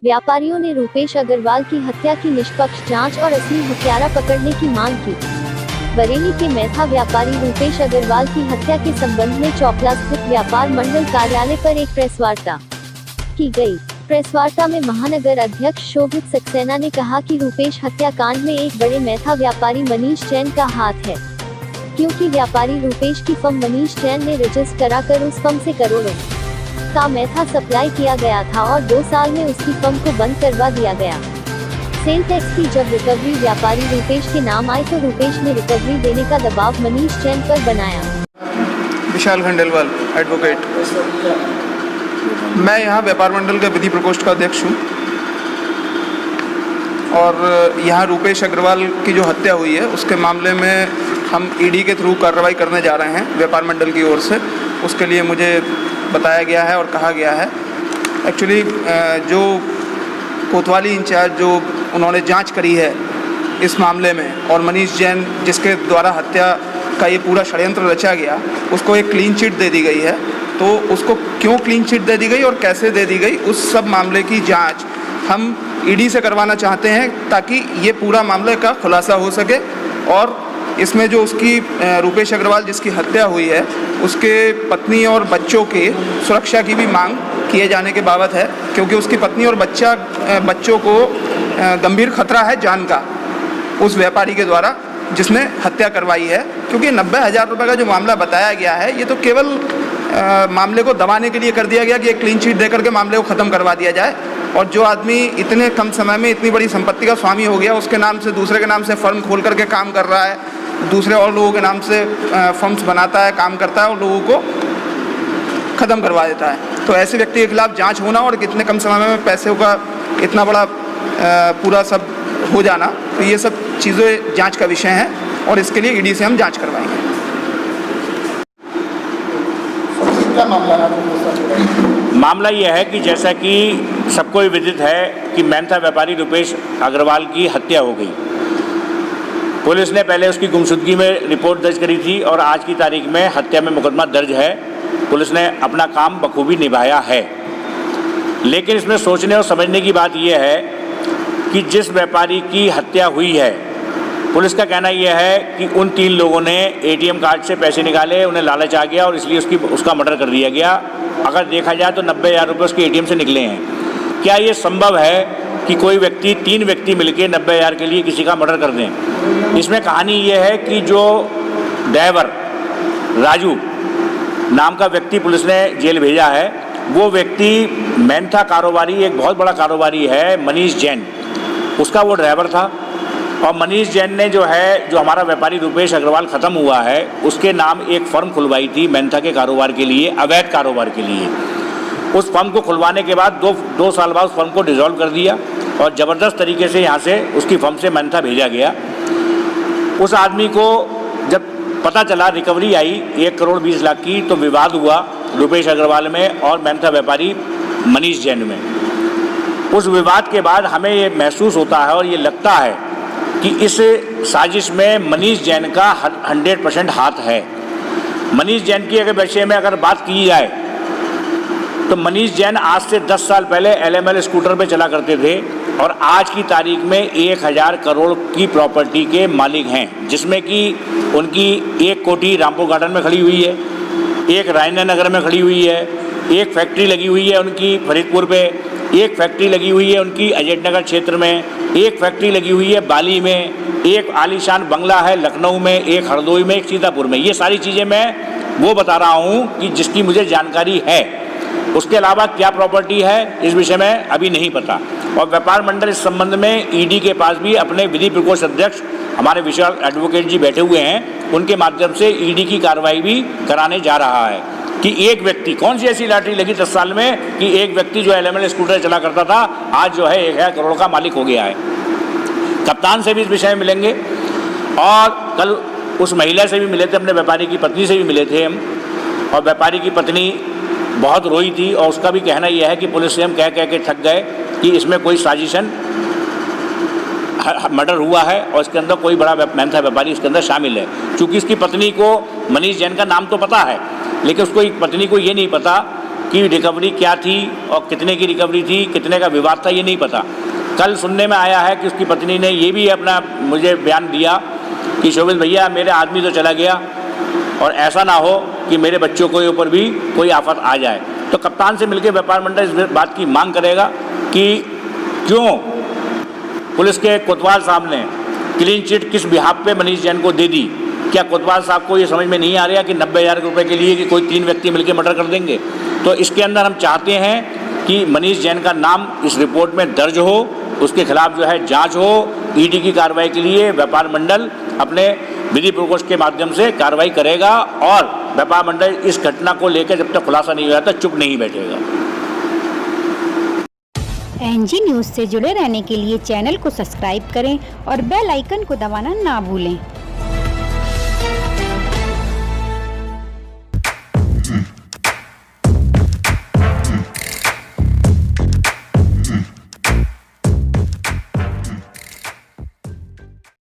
व्यापारियों ने रूपेश अग्रवाल की हत्या की निष्पक्ष जांच और असली हत्यारा पकड़ने की मांग की। बरेली के मैथा व्यापारी रूपेश अग्रवाल की हत्या के संबंध में चौपला स्थित व्यापार मंडल कार्यालय पर एक प्रेस वार्ता की गई। प्रेस वार्ता में महानगर अध्यक्ष शोभित सक्सेना ने कहा कि रूपेश हत्याकांड में एक बड़े मैथा व्यापारी मनीष जैन का हाथ है, क्योंकि व्यापारी रूपेश की फर्म मनीष जैन ने रजिस्टर कराकर उस फर्म से करोड़ों का मैथा सप्लाई किया गया था और 2 साल में उसकी फर्म को बंद करवा दिया गया। सेल टैक्स की जब रिकवरी व्यापारी रूपेश के नाम आई तो रूपेश ने रिकवरी देने का दबाव मनीष जैन पर बनाया। विशाल खंडेलवाल, एडवोकेट। मैं यहाँ व्यापार मंडल के विधि प्रकोष्ठ का अध्यक्ष हूँ और यहाँ रूपेश अग्रवाल की जो हत्या हुई है उसके मामले में हम ईडी के थ्रू कार्रवाई करने जा रहे हैं व्यापार मंडल की ओर से। उसके लिए मुझे बताया गया है और कहा गया है, एक्चुअली जो कोतवाली इंचार्ज जो उन्होंने जांच करी है इस मामले में और मनीष जैन जिसके द्वारा हत्या का ये पूरा षड्यंत्र रचा गया, उसको एक क्लीन चिट दे दी गई है। तो उसको क्यों क्लीन चिट दे दी गई और कैसे दे दी गई, उस सब मामले की जांच हम ईडी से करवाना चाहते हैं ताकि ये पूरा मामले का खुलासा हो सके। और इसमें जो उसकी रूपेश अग्रवाल जिसकी हत्या हुई है उसके पत्नी और बच्चों की सुरक्षा की भी मांग किए जाने के बाबत है, क्योंकि उसकी पत्नी और बच्चों को गंभीर खतरा है जान का उस व्यापारी के द्वारा जिसने हत्या करवाई है। क्योंकि 90,000 रुपये का जो मामला बताया गया है ये तो केवल मामले को दबाने के लिए कर दिया गया कि एक क्लीन चिट देकर के मामले को ख़त्म करवा दिया जाए। और जो आदमी इतने कम समय में इतनी बड़ी संपत्ति का स्वामी हो गया, उसके नाम से दूसरे के नाम से फर्म खोल करके काम कर रहा है, दूसरे और लोगों के नाम से फर्म्स बनाता है, काम करता है और लोगों को ख़त्म करवा देता है। तो ऐसे व्यक्ति के खिलाफ जांच होना और कितने कम समय में पैसे का इतना बड़ा पूरा सब हो जाना, तो ये सब चीज़ें जांच का विषय है और इसके लिए ईडी से हम जांच करवाएंगे। क्या मामला है? मामला यह है कि जैसा कि सबको विदित है कि मैथा व्यापारी रूपेश अग्रवाल की हत्या हो गई। पुलिस ने पहले उसकी गुमशुदगी में रिपोर्ट दर्ज करी थी और आज की तारीख में हत्या में मुकदमा दर्ज है। पुलिस ने अपना काम बखूबी निभाया है। लेकिन इसमें सोचने और समझने की बात यह है कि जिस व्यापारी की हत्या हुई है, पुलिस का कहना यह है कि उन 3 लोगों ने एटीएम कार्ड से पैसे निकाले, उन्हें लालच आ गया और इसलिए उसका मर्डर कर दिया गया। अगर देखा जाए तो 90,000 रुपये उसके एटीएम से निकले हैं। क्या ये संभव है कि कोई व्यक्ति 3 व्यक्ति मिलकर 90,000 के लिए किसी का मर्डर कर दें? इसमें कहानी ये है कि जो ड्राइवर राजू नाम का व्यक्ति पुलिस ने जेल भेजा है, वो व्यक्ति मैथा कारोबारी, एक बहुत बड़ा कारोबारी है मनीष जैन, उसका वो ड्राइवर था। और मनीष जैन ने जो हमारा व्यापारी रूपेश अग्रवाल ख़त्म हुआ है, उसके नाम एक फ़र्म खुलवाई थी मैथा के कारोबार के लिए, अवैध कारोबार के लिए। उस फर्म को खुलवाने के बाद 2 साल बाद उस फर्म को डिसॉल्व कर दिया और ज़बरदस्त तरीके से यहाँ से उसकी फर्म से मैथा भेजा गया। उस आदमी को जब पता चला, रिकवरी आई 1,20,00,000 की, तो विवाद हुआ रूपेश अग्रवाल में और मैथा व्यापारी मनीष जैन में। उस विवाद के बाद हमें ये महसूस होता है और ये लगता है कि इस साजिश में मनीष जैन का 100% हाथ है। मनीष जैन की अगर विषय में अगर बात की जाए तो मनीष जैन आज से 10 साल पहले LML स्कूटर पे चला करते थे और आज की तारीख में 1,000 करोड़ की प्रॉपर्टी के मालिक हैं, जिसमें कि उनकी 1 कोठी रामपुर गार्डन में खड़ी हुई है, एक रायना नगर में खड़ी हुई है, एक फैक्ट्री लगी हुई है उनकी फरीदपुर पे, एक फैक्ट्री लगी हुई है उनकी अजयनगर क्षेत्र में, एक फैक्ट्री लगी हुई है बाली में, एक आलीशान बंगला है लखनऊ में, एक हरदोई में, एक सीतापुर में। ये सारी चीज़ें मैं वो बता रहा हूँ कि जिसकी मुझे जानकारी है। उसके अलावा क्या प्रॉपर्टी है इस विषय में अभी नहीं पता। और व्यापार मंडल इस संबंध में ईडी के पास भी अपने विधि प्रकोष्ठ अध्यक्ष हमारे विशाल एडवोकेट जी बैठे हुए हैं, उनके माध्यम से ईडी की कार्रवाई भी कराने जा रहा है कि एक व्यक्ति, कौन सी ऐसी लॉटरी लगी 10 साल में कि एक व्यक्ति जो LML स्कूटर चला करता था आज जो है 1,000 करोड़ का मालिक हो गया है। कप्तान से भी इस विषय में मिलेंगे और कल उस महिला से भी मिले थे, अपने व्यापारी की पत्नी से भी मिले थे हम, और व्यापारी की पत्नी बहुत रोई थी और उसका भी कहना यह है कि पुलिस से हम कह के थक गए कि इसमें कोई साजिशन मर्डर हुआ है और इसके अंदर कोई बड़ा मैथा व्यापारी इसके अंदर शामिल है। चूँकि इसकी पत्नी को मनीष जैन का नाम तो पता है, लेकिन उसको पत्नी को ये नहीं पता की रिकवरी क्या थी और कितने की रिकवरी थी, कितने का विवाद था, ये नहीं पता। कल सुनने में आया है कि उसकी पत्नी ने ये भी अपना मुझे बयान दिया कि शोभित भैया मेरे आदमी तो चला गया और ऐसा ना हो कि मेरे बच्चों के ऊपर भी कोई आफत आ जाए। तो कप्तान से मिलकर व्यापार मंडल इस बात की मांग करेगा कि क्यों पुलिस के कोतवाल साहब ने क्लीन चिट किस बिहाफ पे मनीष जैन को दे दी। क्या कोतवाल साहब को ये समझ में नहीं आ रहा कि 90,000 रुपये के लिए कि कोई 3 व्यक्ति मिलकर मर्डर कर देंगे। तो इसके अंदर हम चाहते हैं कि मनीष जैन का नाम इस रिपोर्ट में दर्ज हो, उसके खिलाफ जो है जांच हो। ईडी की कार्रवाई के लिए व्यापार मंडल अपने विधि प्रकोष्ठ के माध्यम से कार्रवाई करेगा और व्यापार मंडल इस घटना को लेकर जब तक खुलासा नहीं हो जाता चुप नहीं बैठेगा। एनजी न्यूज़ से जुड़े रहने के लिए चैनल को सब्सक्राइब करें और बेल आइकन को दबाना ना भूलें।